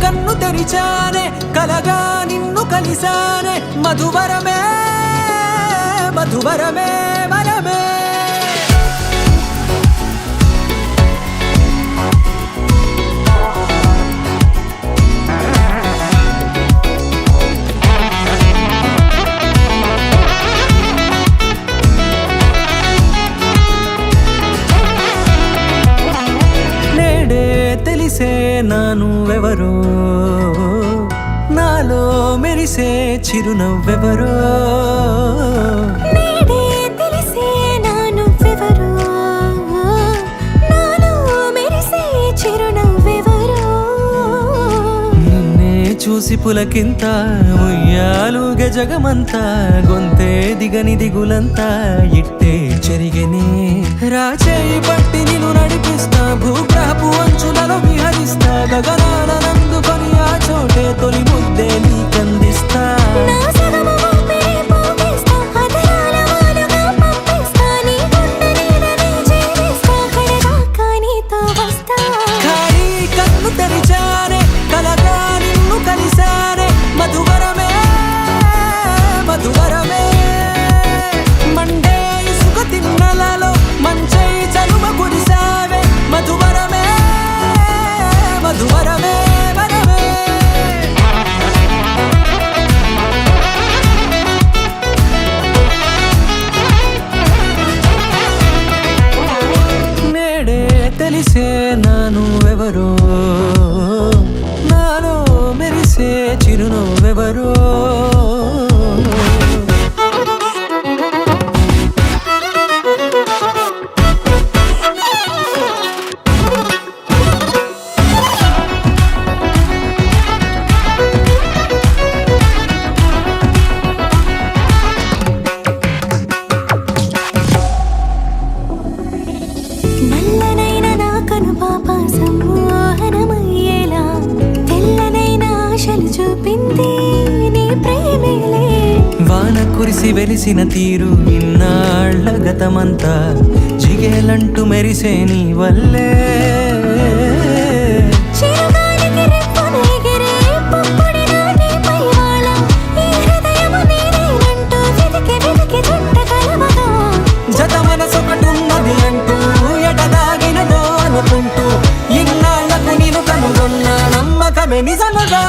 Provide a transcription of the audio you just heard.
కన్ను తెరిచానే కలగా నిన్ను కలిసానే మధువరమే మధువరమే వరమే తెలిసే నానువెవరో నాలో మెరిసే చిరునవ్వెవరో నేడే తెలిసే నానువెవరో నాలో మెరిసే చిరునవ్వెవరో నిన్నే చూసి పులకింత ఉయ్యాలుగే జగమంతా గొంతే దిగని దిగులంతా ఇట్టే చెరిగెనే రాచేయి పట్టి నిన్ను నడిపిస్తా భూగ్రహపు అంచులలో విహరిస్తా గగనానందుకొని ఆ చోటే తొలి ముద్దే నీకందిస్తా నా సగము ఊపిరి పోగేస్తా అదరాల వాలుగా పంపిస్తా నీ గుండె నీడనే చేరేస్తా కడదాకా నీతో వస్తా ఖాళీ కన్ను తెరిచానే కలగా నిన్ను కలిసానే మధువరమే మధువరమే మండే ఇసుక తిన్నలలో మంచై చలువ కురిసావే మధువరమే మధువరమే వరమే నేడే తెలిసే నానువెవరో నాలో మెరిసే చిరునవ్వెవరో నల్లనైన నా కనుపాప సమ్మోహనమయ్యేలా తెల్లనైన ఆశలు చూపింది నీ ప్రేమేలే వాన కురిసి వెలిసిన తీరు ఇన్నాళ్ల గతమంతా జిగేలంటూ మెరిసే నీ వల్లే చిరుగాలికి రెప్పను ఎగిరే పుప్పొడిన నీపై వాళ ఈ హృదయము నీదేనంటూ వెతికి వెతికి చుట్టగలవగా జత మనసొకటున్నది అంటూ ఎటదాగినదో అనుకుంటూ ఇన్నాళ్లకు నేను కనుగొన్న నమ్మకమే నిజముగా